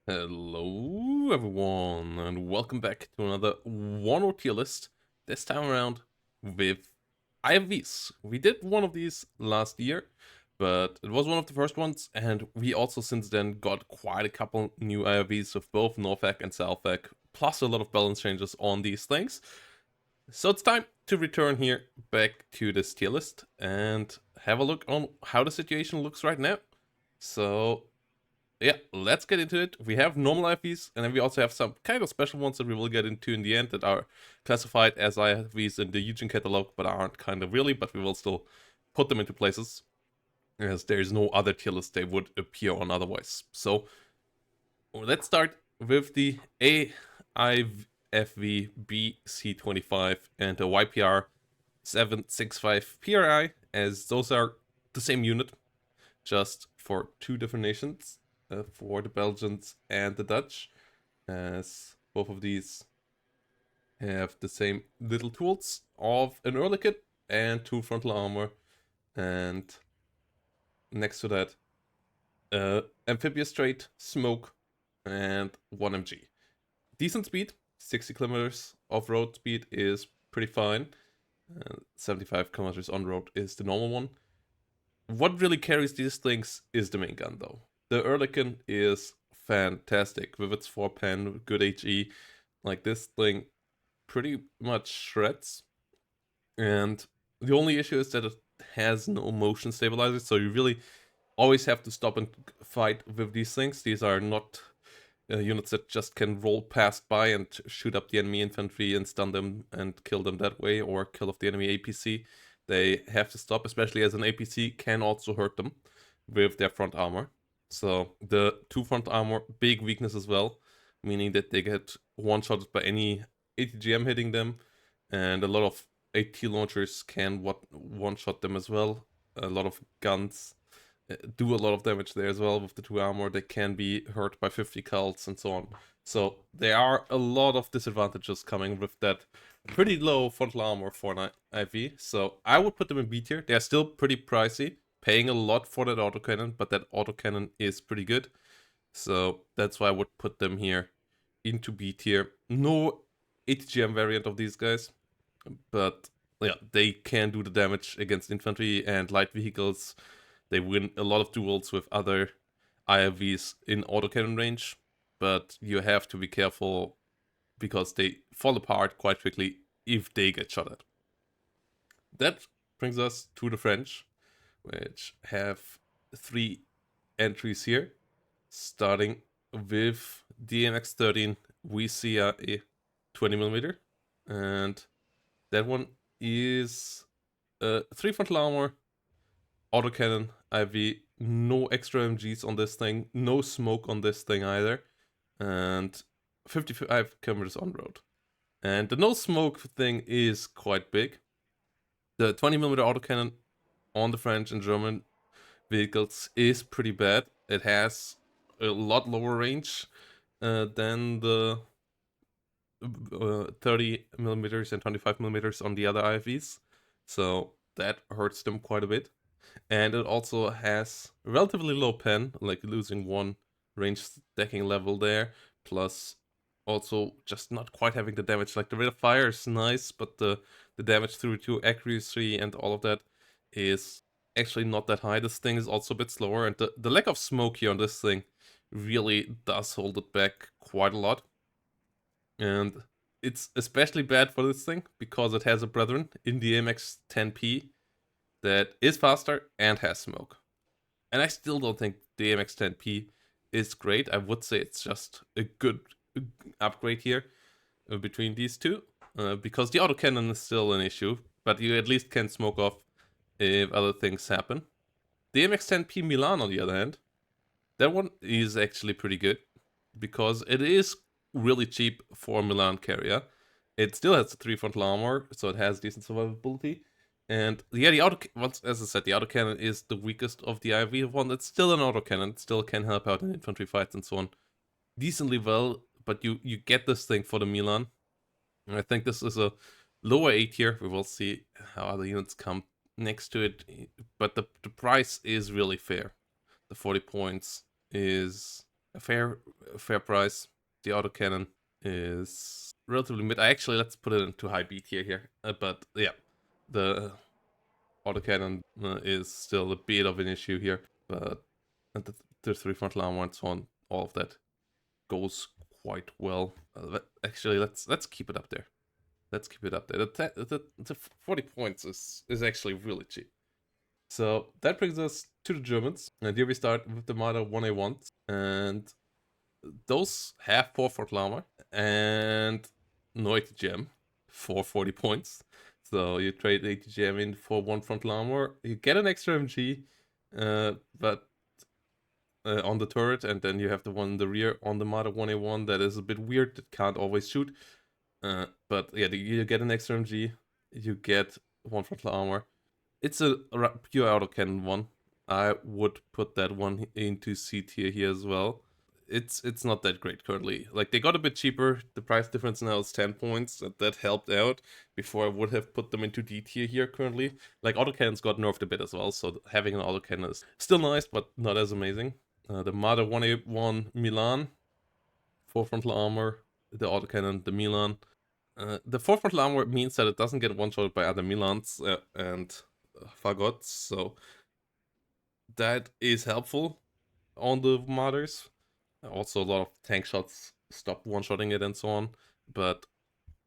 Hello everyone, and welcome back to another WARNO tier list, this time around with IFVs. We did one of these last year, but it was one of the first ones, and we also since then got quite a couple new IFVs with both Norfac and Southfac, plus a lot of balance changes on these things. So it's time to return here back to this tier list and have a look on how the situation looks right now. So yeah, let's get into it. We have normal IFVs, and then we also have some kind of special ones that we will get into in the end that are classified as IFVs in the Eugen catalog, but aren't kind of really, but we will still put them into places, as there's no other tier list they would appear on otherwise. So let's start with the AIFV BC25 and the YPR 765 PRI, as those are the same unit, just for two different nations. For the Belgians and the Dutch, as both of these have the same little tools of an early kit and 2 frontal armor, and next to that, amphibious trait, smoke, and 1 MG. Decent speed, 60 kilometers off-road speed is pretty fine. 75 kilometers on-road is the normal one. What really carries these things is the main gun, though. The Ehrlichen is fantastic with its 4-pen, good HE. Like, this thing pretty much shreds. And the only issue is that it has no motion stabilizer, so you really always have to stop and fight with these things. These are not units that just can roll past by and shoot up the enemy infantry and stun them and kill them that way, or kill off the enemy APC. They have to stop, especially as an APC can also hurt them with their front armor. So the 2 front armor, big weakness as well, meaning that they get one-shotted by any ATGM hitting them, and a lot of AT launchers can one-shot them as well. A lot of guns do a lot of damage there as well with the 2 armor. They can be hurt by 50 cults and so on. So there are a lot of disadvantages coming with that pretty low frontal armor for an IV. So I would put them in B tier. They're still pretty pricey, paying a lot for that autocannon, but that autocannon is pretty good. So that's why I would put them here into B tier. No ATGM variant of these guys, but yeah, they can do the damage against infantry and light vehicles. They win a lot of duels with other IFVs in autocannon range, but you have to be careful because they fall apart quite quickly if they get shot at. That brings us to the French, which have 3 entries here. Starting with DMX13, we see a 20mm, and that one is 3 frontal armor, autocannon, IV, no extra MGs on this thing, no smoke on this thing either, and 55 kilometers on road. And the no smoke thing is quite big. The 20mm autocannon on the French and German vehicles is pretty bad. It has a lot lower range than the 30mm and 25mm on the other IFVs. So that hurts them quite a bit. And it also has relatively low pen, like losing 1 range stacking level there, plus also just not quite having the damage. Like, the rate of fire is nice, but the damage through to accuracy and all of that is actually not that high. This thing is also a bit slower, and the lack of smoke here on this thing really does hold it back quite a lot. And it's especially bad for this thing because it has a brethren in the MX-10P that is faster and has smoke. And I still don't think the MX-10P is great. I would say it's just a good upgrade here between these two, because the autocannon is still an issue, but you at least can smoke off if other things happen. The MX-10P Milan, on the other hand, that one is actually pretty good because it is really cheap for a Milan carrier. It still has the 3 frontal armor, so it has decent survivability. And yeah, as I said, the autocannon is the weakest of the IV one. It's still an autocannon. It still can help out in infantry fights and so on decently well, but you get this thing for the Milan. And I think this is a lower A tier. We will see how other units come next to it, but the price is really fair. The 40 points is a fair price. The autocannon is relatively mid. Let's put it into high B tier here. But yeah, the autocannon is still a bit of an issue here. But the 3 frontal armor and so on, all of that goes quite well. Actually, let's keep it up there. Let's keep it up there. The 40 points is actually really cheap. So that brings us to the Germans. And here we start with the Marder 1A1s. And those have 4 frontal armor and no ATGM for 40 points. So you trade ATGM in for 1 frontal armor. You get an extra MG, but on the turret, and then you have the one in the rear on the Marder 1A1 that is a bit weird. It can't always shoot. But yeah, you get an extra MG. You get 1 frontal armor. It's a pure autocannon one. I would put that one into C tier here as well. It's not that great currently. Like, they got a bit cheaper. The price difference now is 10 points. That helped out. Before I would have put them into D tier here currently. Like, autocannons got nerfed a bit as well, so having an autocannon is still nice, but not as amazing. The Marder 1A1 Milan, 4 frontal armor. The autocannon, the Milan. The 4 frontal armor means that it doesn't get one-shotted by other Milans and Fagots, so that is helpful on the Marders. Also, a lot of tank shots stop one-shotting it and so on, but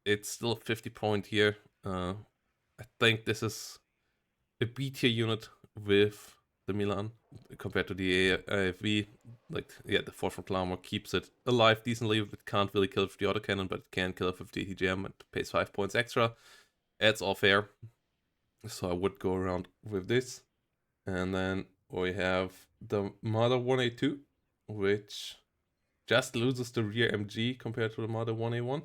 it's still a 50 point here. I think this is a B tier unit with the Milan compared to the AFV. Like, yeah, the 4 frontal armor keeps it alive decently. It can't really kill it with the autocannon, but it can kill it with the ATGM and pays 5 points extra. It's all fair. So I would go around with this. And then we have the Marder 1A2, which just loses the rear MG compared to the Marder 1A1.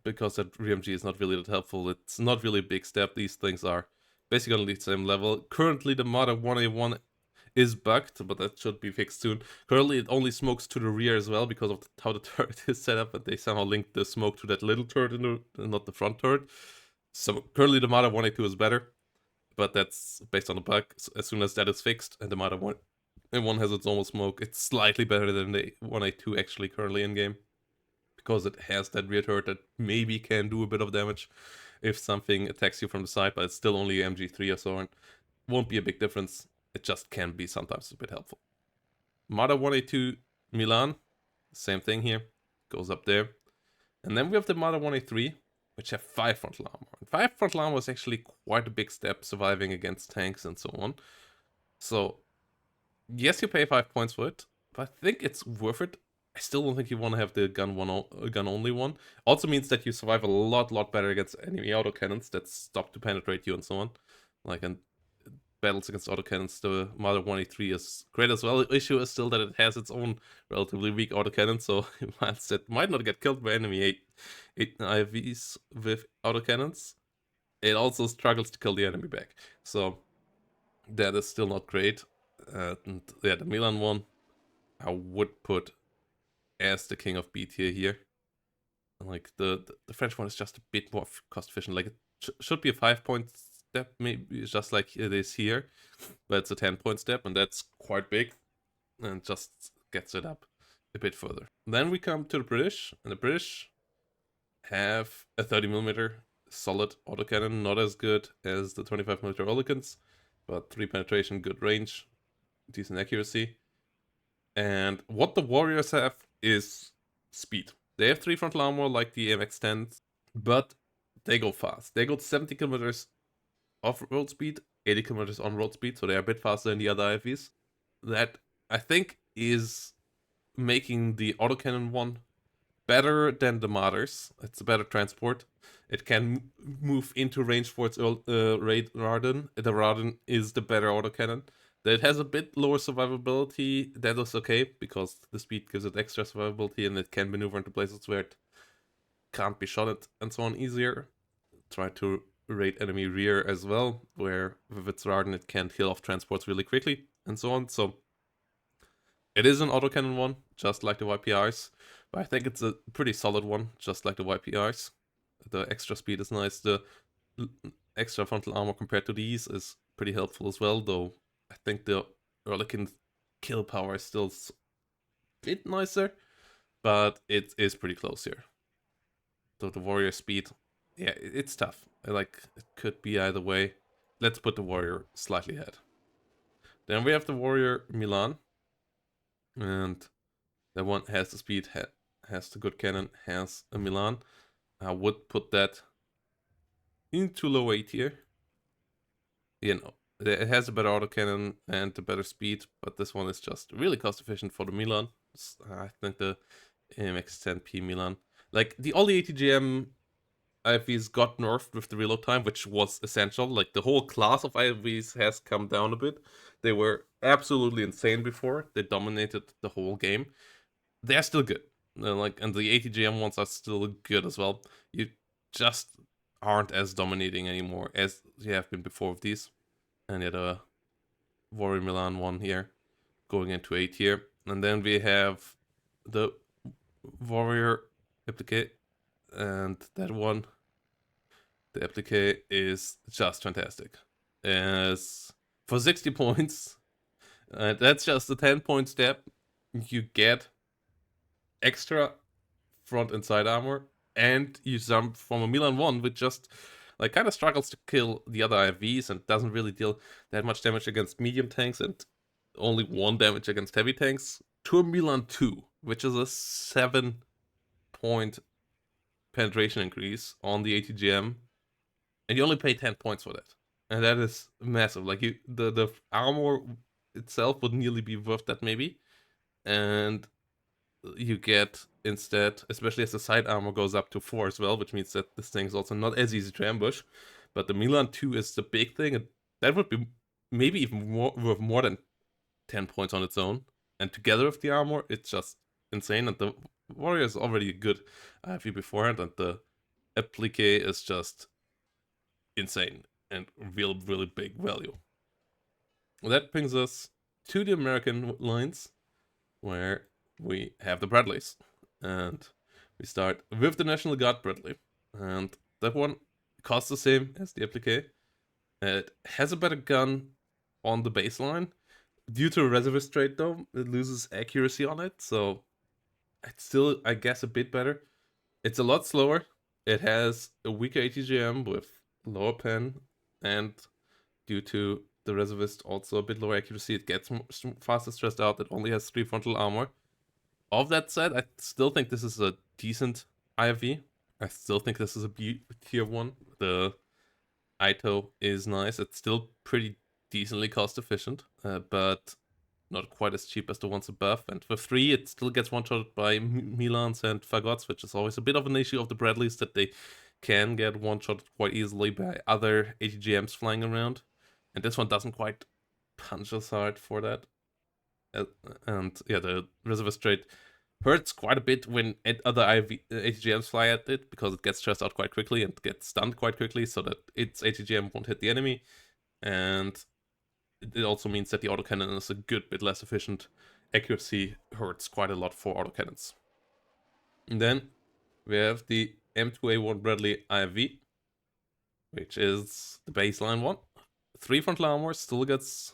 Because that rear MG is not really that helpful. It's not really a big step. These things are basically on the same level. Currently, the Marder 1A1 is bugged, but that should be fixed soon. Currently, it only smokes to the rear as well because of how the turret is set up, and they somehow linked the smoke to that little turret, not the front turret. So currently, the Marder 1A2 is better, but that's based on a bug. So as soon as that is fixed, and the Marder 1A1 has its normal smoke, it's slightly better than the 1A2 actually currently in game. Because it has that rear turret that maybe can do a bit of damage if something attacks you from the side, but it's still only MG3 or so, and won't be a big difference. It just can be sometimes a bit helpful. Marder 1A2 Milan, same thing here, goes up there. And then we have the Marder 1A3, which have 5 frontal armor. And 5 frontal armor is actually quite a big step, surviving against tanks and so on. So, yes, you pay 5 points for it, but I think it's worth it. I still don't think you want to have the gun only one. Also means that you survive a lot better against enemy autocannons that stop to penetrate you and so on. Like, in battles against autocannons, the Marder 1A3 is great as well. The issue is still that it has its own relatively weak autocannon, so whilst it might not get killed by enemy 8 IFVs with autocannons, it also struggles to kill the enemy back. So that is still not great. And yeah, the Milan one, I would put as the king of B tier here. Like, the French one is just a bit more cost efficient. Like, it should be a 5 point step, maybe just like it is here, but it's a 10 point step, and that's quite big, and just gets it up a bit further. Then we come to the British, and the British have a 30mm solid autocannon, not as good as the 25mm Olicans, but 3 penetration, good range, decent accuracy. And what the Warriors have is speed. They have 3 frontal armor like the AMX-10s, but they go fast. They go 70 kilometers off-road speed, 80 kilometers on-road speed, so they are a bit faster than the other IVs. That, I think, is making the autocannon one better than the Marders. It's a better transport. It can move into range for its Raden. The Raden is the better autocannon. It has a bit lower survivability. That is okay, because the speed gives it extra survivability, and it can maneuver into places where it can't be shot at and so on easier. Try to raid enemy rear as well, where with its Raden it can kill off transports really quickly and so on. So it is an autocannon one, just like the YPRs, but I think it's a pretty solid one, just like the YPRs. The extra speed is nice. The extra frontal armor compared to these is pretty helpful as well, though I think the Ehrlichien kill power is still bit nicer, but it is pretty close here. So the warrior speed, yeah, it's tough. Like, it could be either way. Let's put the warrior slightly ahead. Then we have the warrior Milan, and that one has the speed, has the good cannon, has a Milan. I would put that into low A tier. You know, it has a better autocannon and a better speed, but this one is just really cost efficient for the Milan. I think the MX-10P Milan, like all the ATGM IFVs got nerfed with the reload time, which was essential. Like the whole class of IFVs has come down a bit. They were absolutely insane before. They dominated the whole game. They're still good. And the ATGM ones are still good as well. You just aren't as dominating anymore as you have been before with these. And yet a Warrior Milan one here, going into A tier. And then we have the Warrior Applique, and that one, the Applique, is just fantastic. As for 60 points, that's just a 10-point step. You get extra front and side armor, and you jump from a Milan 1, which just like kind of struggles to kill the other IVs and doesn't really deal that much damage against medium tanks and only 1 damage against heavy tanks, to a Milan 2, which is a 7-point penetration increase on the ATGM, and you only pay 10 points for that. And that is massive. Like, the armor itself would nearly be worth that maybe, and you get instead, especially as the side armor goes up to 4 as well, which means that this thing is also not as easy to ambush. But the Milan 2 is the big thing, and that would be maybe even worth more than 10 points on its own. And together with the armor, it's just insane. And the warrior is already good IFV beforehand, and the Applique is just insane and really big value. Well, that brings us to the American lines, where we have the Bradleys. And we start with the National Guard Bradley. And that one costs the same as the Applique. It has a better gun on the baseline. Due to a reservist trait, though, it loses accuracy on it, so it's still, I guess, a bit better. It's a lot slower. It has a weaker ATGM with lower pen, and due to the reservist also a bit lower accuracy, it gets faster stressed out. It only has 3 frontal armor. Of that said, I still think this is a decent IFV. I still think this is a B tier 1. The Ito is nice. It's still pretty decently cost efficient, but not quite as cheap as the ones above. And for 3, it still gets one-shot by Milans and Fagots, which is always a bit of an issue of the Bradleys, that they can get one-shot quite easily by other ATGMs flying around. And this one doesn't quite punch as hard for that. And yeah, the reservist trait hurts quite a bit when other ATGMs fly at it, because it gets stressed out quite quickly and gets stunned quite quickly, so that its ATGM won't hit the enemy. And it also means that the autocannon is a good bit less efficient. Accuracy hurts quite a lot for autocannons. And then we have the M2A1 Bradley IFV, which is the baseline one. 3 frontal armor, still gets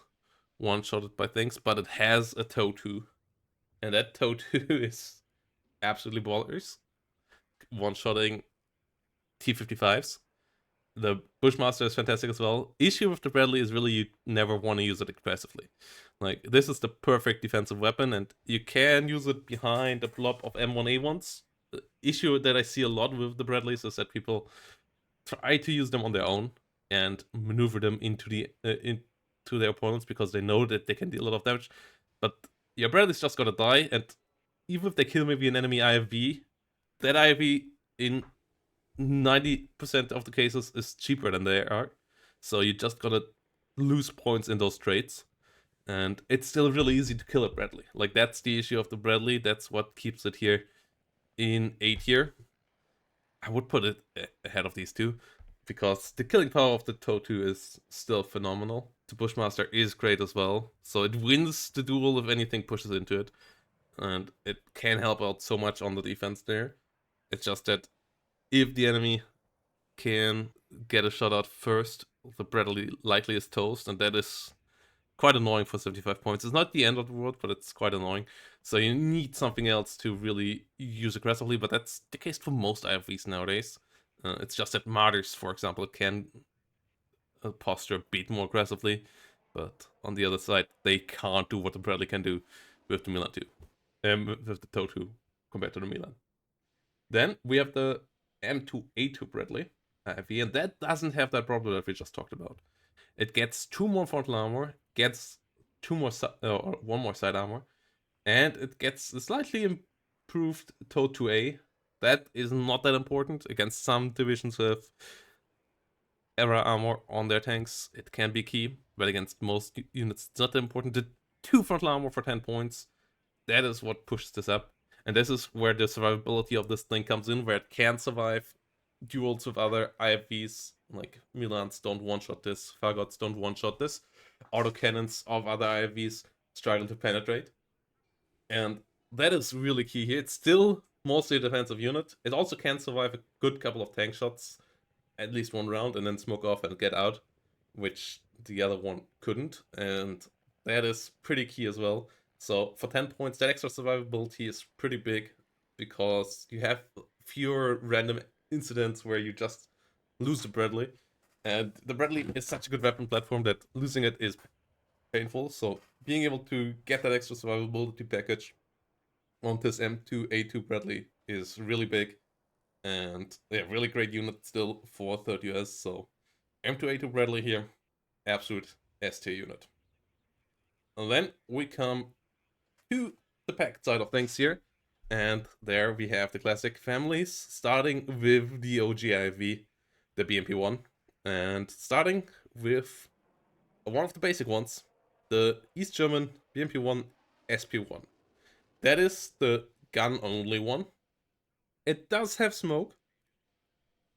one-shotted by things, but it has a TOW 2. And that TOW 2 is absolutely ballers. One-shotting T-55s. The Bushmaster is fantastic as well. Issue with the Bradley is really you never want to use it aggressively. Like, this is the perfect defensive weapon, and you can use it behind a blob of M1A1s. The issue that I see a lot with the Bradleys is that people try to use them on their own and maneuver them into their opponents, because they know that they can deal a lot of damage. But your Bradley's just gonna die, and even if they kill maybe an enemy IFV, that IFV in 90% of the cases is cheaper than they are. So you're just gonna lose points in those trades. And it's still really easy to kill a Bradley. Like, that's the issue of the Bradley. That's what keeps it here in A tier. I would put it ahead of these two, because the killing power of the TOW 2 is still phenomenal. The Bushmaster is great as well. So it wins the duel if anything pushes into it. And it can help out so much on the defense there. It's just that if the enemy can get a shot out first, the Bradley likely is toast, and that is quite annoying for 75 points. It's not the end of the world, but it's quite annoying. So you need something else to really use aggressively, but that's the case for most IFVs nowadays. It's just that Martyrs, for example, can posture a bit more aggressively, but on the other side, they can't do what the Bradley can do with the Milan 2, with the TOW 2 compared to the Milan. Then we have the M2A2 Bradley IFV, and that doesn't have that problem that we just talked about. It gets 2 more frontal armor, gets 2 more or 1 more side armor, and it gets a slightly improved TOW 2A. That is not that important against some divisions with era armor on their tanks. It can be key, but against most units, it's not that important. The 2 frontal armor for 10 points, that is what pushes this up. And this is where the survivability of this thing comes in, where it can survive duels with other IFVs. Like Milans don't one-shot this, Fagots don't one-shot this. Autocannons of other IFVs struggle to penetrate. And that is really key here. It's still mostly a defensive unit. It also can survive a good couple of tank shots, at least one round, and then smoke off and get out, which the other one couldn't. And that is pretty key as well. So for 10 points, that extra survivability is pretty big because you have fewer random incidents where you just lose the Bradley. And the Bradley is such a good weapon platform that losing it is painful. So being able to get that extra survivability package on this M2A2 Bradley is really big. And yeah, really great unit still for 3rd US. So M2A2 Bradley here, absolute S tier unit. And then we come to the packed side of things here. And there we have the classic families, starting with the OG IFV, the BMP1. And starting with one of the basic ones, the East German BMP1 SP1. That is the gun-only one. It does have smoke,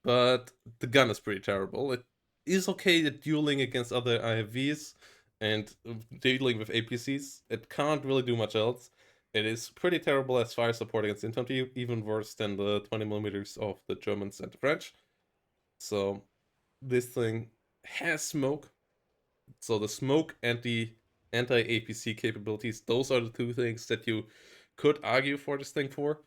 but the gun is pretty terrible. It is okay at dueling against other IFVs and dealing with APCs. It can't really do much else. It is pretty terrible as fire support against infantry, even worse than the 20mm of the Germans and the French. So this thing has smoke. So the smoke and the anti-APC capabilities, those are the 2 things that you could argue for this thing for.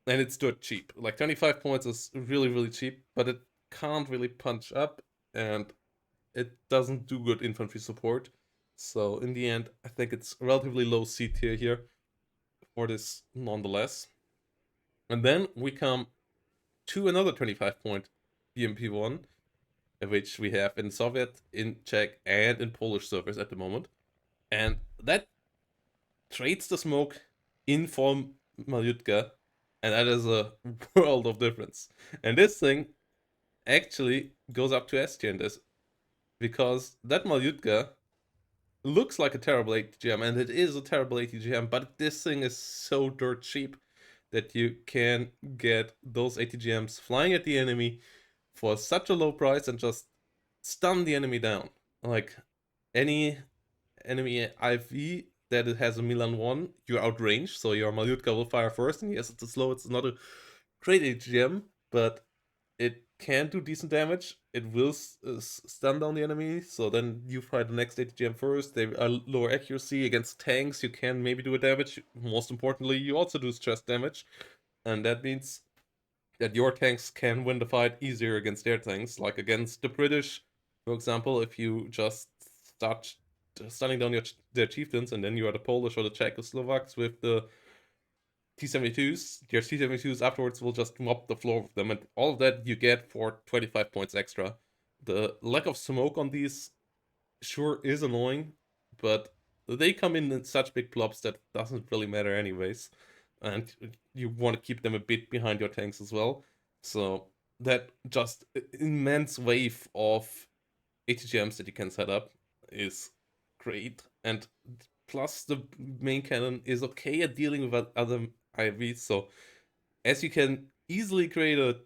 And it's dirt cheap. Like 25 points is really, really cheap, but it can't really punch up and it doesn't do good infantry support. So in the end, I think it's relatively low C tier here for this nonetheless. And then we come to another 25 point BMP1, which we have in Soviet, in Czech, and in Polish servers at the moment. And that trades the smoke in for Malyutka, and that is a world of difference. And this thing actually goes up to S tier in this, because that Malyutka looks like a terrible ATGM, and it is a terrible ATGM, but this thing is so dirt cheap that you can get those ATGMs flying at the enemy for such a low price and just stun the enemy down. Like any enemy IFV that it has a Milan 1, you're outranged, so your Malyutka will fire first, and yes, it's slow, it's not a great ATGM, but it can do decent damage. It will stun down the enemy, so then you fight the next ATGM first. They are lower accuracy against tanks. You can maybe do a damage. Most importantly, you also do stress damage, and that means that your tanks can win the fight easier against their tanks. Like against the British, for example, if you just start stunning down their chieftains, and then you are the Polish or the Czechoslovaks with the T-72s, your T-72s afterwards will just mop the floor with them, and all of that you get for 25 points extra. The lack of smoke on these sure is annoying, but they come in such big blobs that doesn't really matter anyways, and you want to keep them a bit behind your tanks as well. So that just immense wave of ATGMs that you can set up is great, and plus the main cannon is okay at dealing with other IVs, so as you can easily create a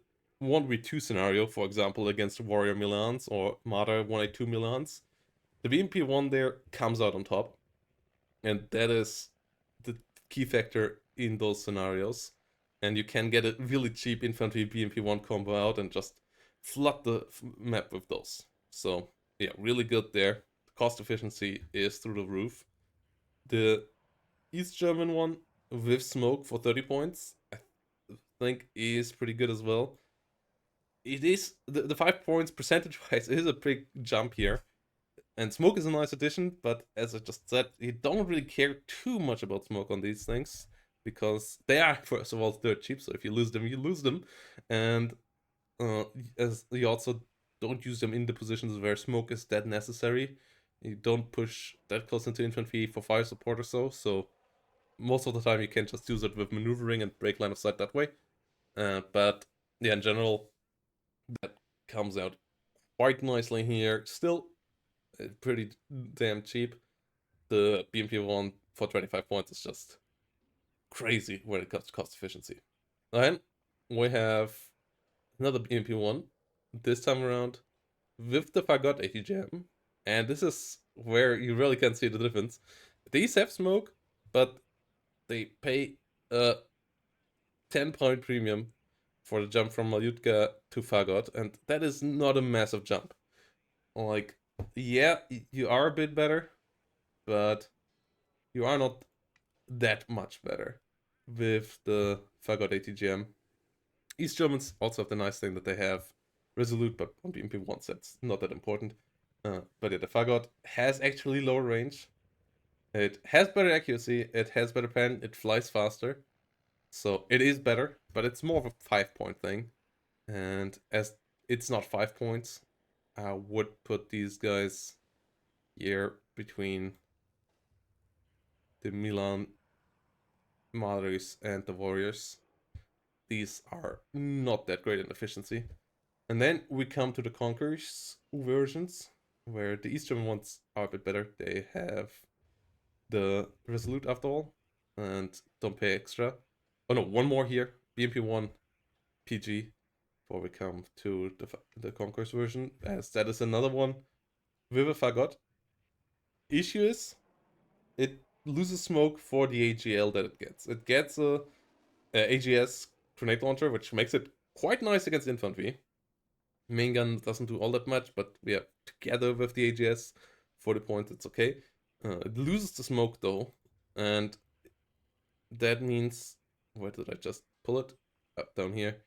1v2 scenario, for example, against Warrior Milans or Martyr 1A2 Milans, the BMP1 there comes out on top, and that is the key factor in those scenarios. And you can get a really cheap infantry BMP1 combo out and just flood the map with those. So yeah, really good there. The cost efficiency is through the roof. The East German one with smoke for 30 points, I think is pretty good as well. It is, the 5 points percentage wise is a big jump here. And smoke is a nice addition, but as I just said, you don't really care too much about smoke on these things because they are, first of all, dirt cheap. So if you lose them, you lose them, and as you also don't use them in the positions where smoke is that necessary. You don't push that close into infantry for fire support or so. So most of the time, you can just use it with maneuvering and break line of sight that way. But yeah, in general, that comes out quite nicely here. Still pretty damn cheap. The BMP1 for 25 points is just crazy when it comes to cost efficiency. Then we have another BMP1, this time around with the Fagot ATGM. And this is where you really can see the difference. These have smoke, but they pay a 10-point premium for the jump from Malyutka to Fagot, and that is not a massive jump. Like, yeah, you are a bit better, but you are not that much better with the Fagot ATGM. East Germans also have the nice thing that they have Resolute, but on BMP1 sets, not that important. But yeah, the Fagot has actually lower range. It has better accuracy, it has better pen, it flies faster. So it is better, but it's more of a 5-point thing. And as it's not 5 points, I would put these guys here between the Milan Madres and the Warriors. These are not that great in efficiency. And then we come to the Conquerors versions, where the Eastern ones are a bit better. They have the Resolute after all, and don't pay extra. Oh no, one more here. BMP1 PG before we come to the Conquerors version, as that is another one with a Fagot. Issue is, it loses smoke for the AGL that it gets. It gets a AGS grenade launcher, which makes it quite nice against infantry. Main gun doesn't do all that much, but yeah, together with the AGS, 40 points, it's okay. It loses the smoke though, and that means, where did I just pull it? Up down here.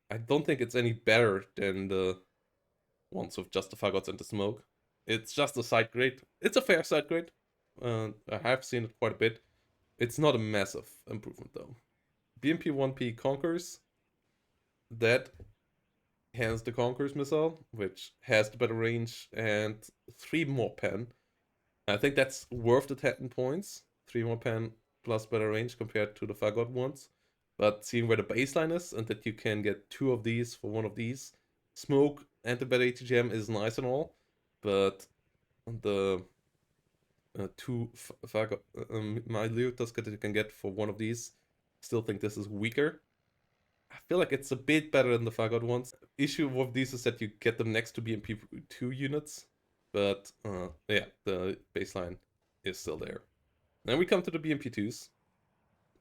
I don't think it's any better than the ones with just the Fagots and the smoke. It's just a side grade. It's a fair side grade. I have seen it quite a bit. It's not a massive improvement though. BMP1P Conquers, that has the Conquerors missile, which has the better range and 3 more pen. I think that's worth the 10 points. 3 more pen plus better range compared to the Fagot ones. But seeing where the baseline is and that you can get 2 of these for 1 of these, smoke and the better ATGM is nice and all, but the 2 Fagot Malyutas that you can get for 1 of these, still think this is weaker. I feel like it's a bit better than the Fagot ones. Issue with these is that you get them next to BMP2 units, but yeah, the baseline is still there. Then we come to the BMP2s,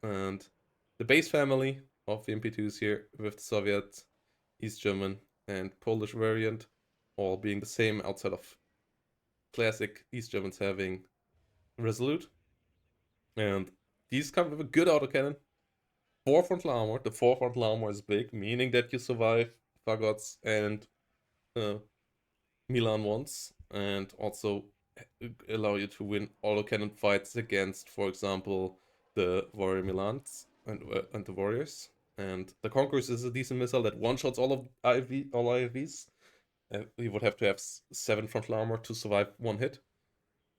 and the base family of BMP2s here with the Soviet, East German, and Polish variant, all being the same outside of classic East Germans having Resolute. And these come with a good autocannon. 4 frontal armor. The 4 frontal armor is big, meaning that you survive Fagots and Milan ones, and also allow you to win autocannon fights against, for example, the Warrior Milans and the Warriors. And the Conquerors is a decent missile that one-shots all IFVs. You would have to have 7 frontal armor to survive 1 hit.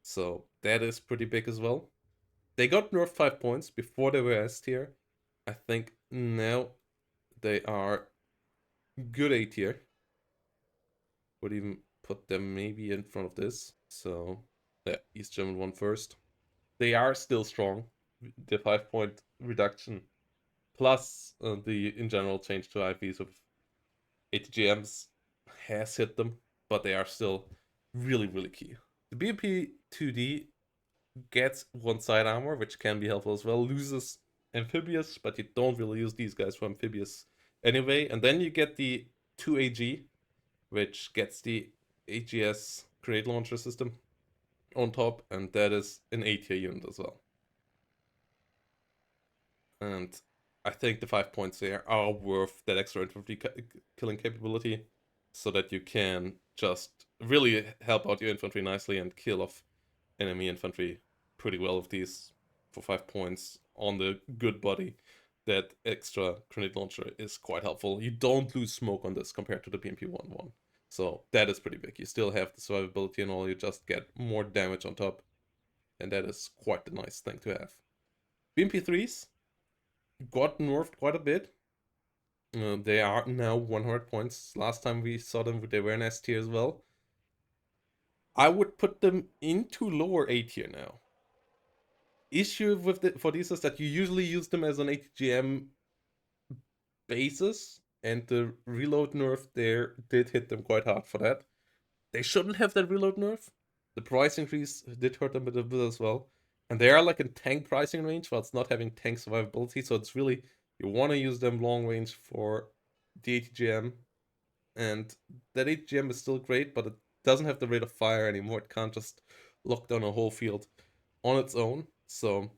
So that is pretty big as well. They got nerfed 5 points before they were S tier. I think now they are good A tier. Would even put them maybe in front of this. So yeah, East German one first. They are still strong. The 5-point reduction plus the in general change to IVs of ATGMs has hit them, but they are still really, really key. The BMP 2D gets 1 side armor, which can be helpful as well. Loses amphibious, but you don't really use these guys for amphibious anyway. And then you get the 2AG, which gets the AGS grenade launcher system on top, and that is an A tier unit as well. And I think the 5 points there are worth that extra infantry killing capability, so that you can just really help out your infantry nicely and kill off enemy infantry pretty well with these for 5 points on the good body. That extra grenade launcher is quite helpful. You don't lose smoke on this compared to the BMP1-1. So that is pretty big. You still have the survivability and all, you just get more damage on top. And that is quite the nice thing to have. BMP3s got nerfed quite a bit. They are now 100 points. Last time we saw them, they were in S tier as well. I would put them into lower A tier now. Issue with for these is that you usually use them as an ATGM basis, and the reload nerf there did hit them quite hard for that. They shouldn't have that reload nerf. The price increase did hurt them a bit as well. And they are like in tank pricing range while it's not having tank survivability, so it's really, you want to use them long range for the ATGM. And that ATGM is still great, but it doesn't have the rate of fire anymore. It can't just lock down a whole field on its own. So,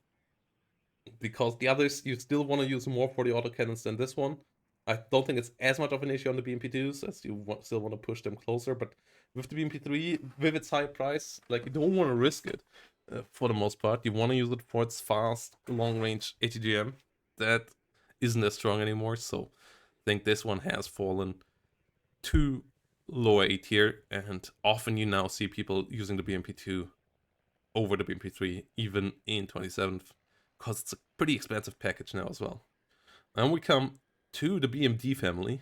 because the others you still want to use more for the autocannons than this one. I don't think it's as much of an issue on the BMP2s as you still want to push them closer, but with the BMP3, with its high price, like, you don't want to risk it for the most part. You want to use it for its fast, long-range ATGM. That isn't as strong anymore, so I think this one has fallen to lower A tier, and often you now see people using the BMP2 over the BMP3, even in 27th, because it's a pretty expensive package now as well. And we come to the BMD family,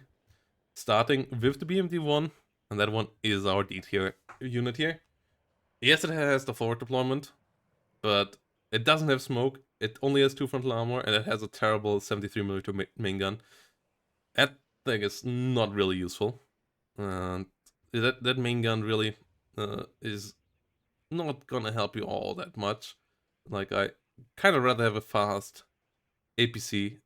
starting with the BMD1, and that one is our D tier unit here. Yes, it has the forward deployment, but it doesn't have smoke, it only has 2 frontal armor, and it has a terrible 73mm main gun. That thing is not really useful. That main gun really is not gonna help you all that much. Like, I kind of rather have a fast APC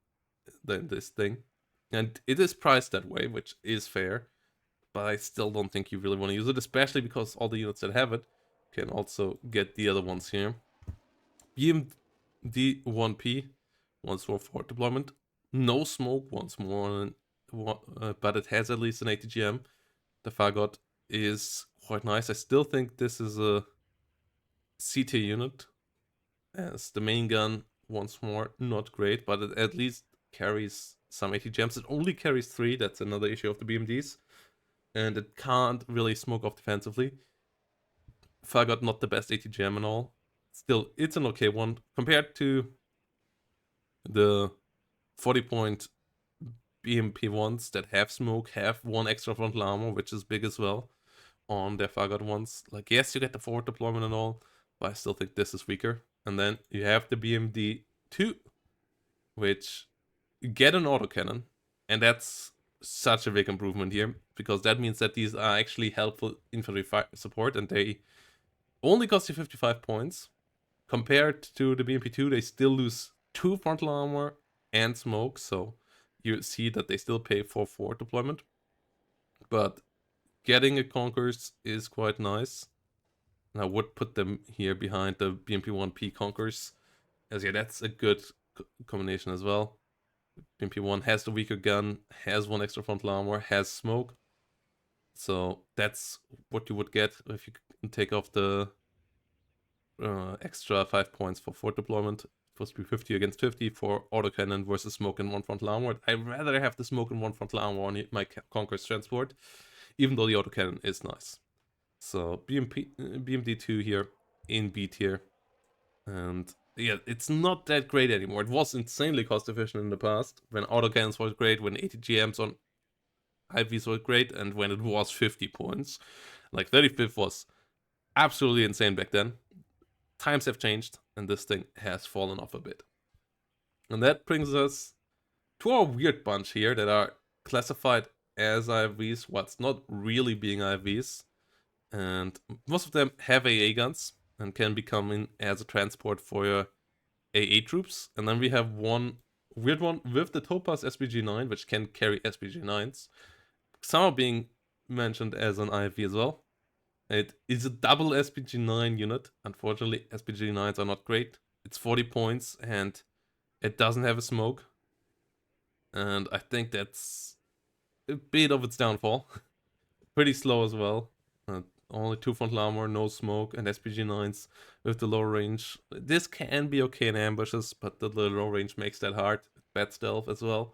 than this thing. And it is priced that way, which is fair, but I still don't think you really want to use it, especially because all the units that have it can also get the other ones here. BMD1P, once more for deployment. No smoke, once more, but it has at least an ATGM. The Fagot is quite nice. I still think this is a C tier unit, as the main gun, once more, not great, but it at least carries some ATGMs. It only carries 3, that's another issue of the BMDs, and it can't really smoke off defensively. Fagot not the best ATGM and all. Still, it's an okay one. Compared to the 40-point BMP ones that have smoke, have 1 extra frontal armor, which is big as well on their Fagot ones. Like, yes, you get the forward deployment and all, but I still think this is weaker. And then you have the BMD2, which you get an autocannon, and that's such a big improvement here, because that means that these are actually helpful infantry support, and they only cost you 55 points. Compared to the BMP2, they still lose 2 frontal armor and smoke, so you see that they still pay for forward deployment. But getting a Conquerors is quite nice. And I would put them here behind the BMP1P Conquerors, as yeah, that's a good combination as well. BMP1 has the weaker gun, has 1 extra frontal armor, has smoke. So that's what you would get if you can take off the extra 5 points for forward deployment. It's supposed to be 50 against 50 for autocannon versus smoke and 1 frontal armor. I'd rather have the smoke and 1 frontal armor on my Conqueror's transport, even though the autocannon is nice. So BMD2 here in B tier. And yeah, it's not that great anymore. It was insanely cost efficient in the past, when autocannons was great, when ATGMs on IVs were great, and when it was 50 points. Like, 35th was absolutely insane back then. Times have changed, and this thing has fallen off a bit. And that brings us to our weird bunch here that are classified as IVs, what's not really being IVs. And most of them have AA guns and can be coming as a transport for your AA troops. And then we have one weird one with the Topaz SPG-9, which can carry SPG-9s. Some are being mentioned as an IV as well. It is a double SPG-9 unit. Unfortunately, SPG-9s are not great. It's 40 points, and It doesn't have a smoke, and I think that's a bit of its downfall. Pretty slow as well. Only 2 frontal armor, no smoke, and SPG-9s with the low range. This can be okay in ambushes, but the low range makes that hard. Bad stealth as well.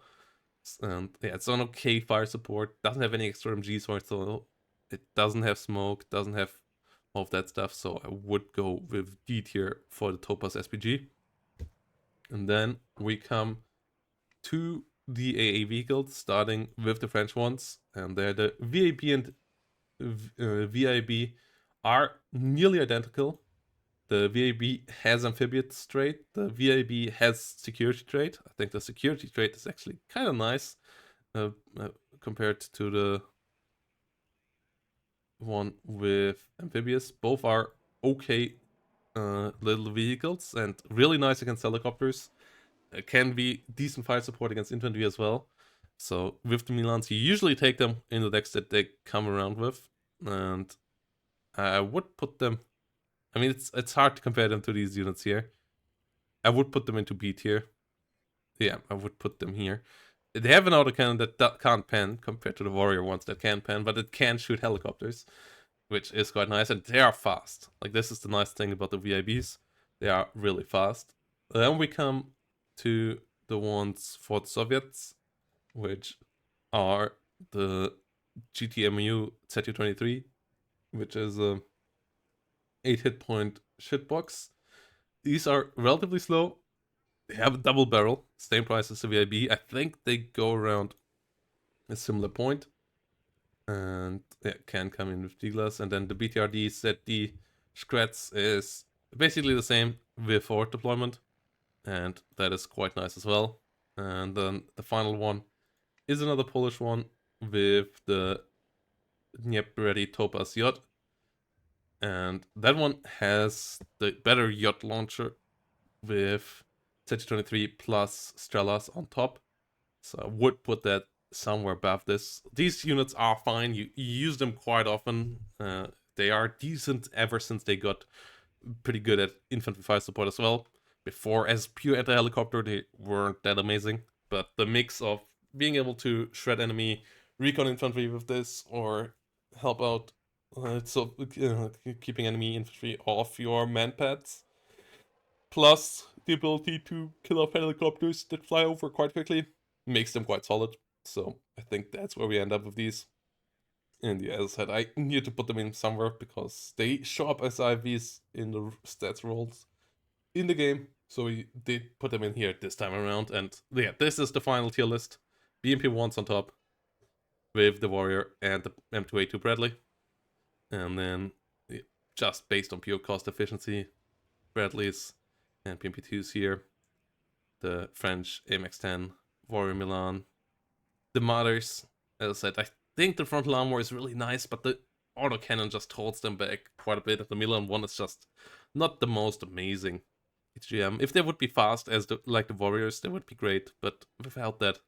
And yeah, it's on okay fire support. Doesn't have any extra MGs for it, so it doesn't have smoke, doesn't have all of that stuff. So I would go with D tier for the Topaz SPG. And then we come to the AA vehicles, starting with the French ones. And they're the VAB and VIB are nearly identical. The VAB has amphibious trait, the VIB has security trait. I think the security trait is actually kind of nice compared to the one with amphibious. Both are okay little vehicles and really nice against helicopters. Can be decent fire support against infantry as well. So with the Milans, you usually take them in the decks that they come around with. And I would put them... I mean, it's hard to compare them to these units here. I would put them into B tier. Yeah, I would put them here. They have an autocannon that can't pen compared to the warrior ones that can pen, but it can shoot helicopters, which is quite nice, and they are fast. Like, this is the nice thing about the VIBs. They are really fast. Then we come to the ones for the Soviets, which are the GTMU ZU-23, which is a 8 hit point shitbox. These are relatively slow. They have a double barrel, same price as the VIB. I think they go around a similar point. And yeah, can come in with D-glass. And then the BTRD ZD Scratz is basically the same with forward deployment. And that is quite nice as well. And then the final one is another Polish one with the Dnieper-ready Topaz Yacht. And that one has the better yacht launcher with ZU-23 plus Strelas on top. So I would put that somewhere above this. These units are fine. You use them quite often. They are decent ever since they got pretty good at infantry fire support as well. Before, as pure anti-helicopter, they weren't that amazing. But the mix of being able to shred enemy recon infantry with this, or help out keeping enemy infantry off your manpads, plus the ability to kill off helicopters that fly over quite quickly, makes them quite solid. So I think that's where we end up with these. And yeah, as I said, I need to put them in somewhere because they show up as IVs in the stats rolls in the game. So we did put them in here this time around. And yeah, this is the final tier list. BMP1's on top with the Warrior and the M2A2 Bradley. And then just based on pure cost efficiency, Bradleys and BMP2s here. The French AMX-10, Warrior Milan. The Mothers, as I said, I think the frontal armor is really nice, but the autocannon just holds them back quite a bit. The Milan one is just not the most amazing HGM. If they would be fast as like the Warriors, they would be great, but without that,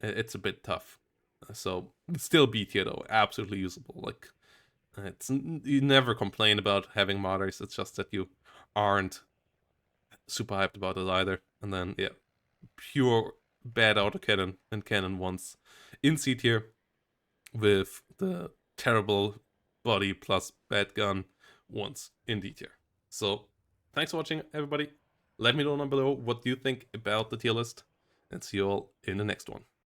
it's a bit tough. So still B tier though, absolutely usable. Like, you never complain about having Mothers. It's just that you aren't super hyped about it either. And then yeah, pure bad autocannon and cannon ones in C tier with the terrible body plus bad gun ones in D tier. So thanks for watching, everybody. Let me know down below what you think about the tier list, and see you all in the next one.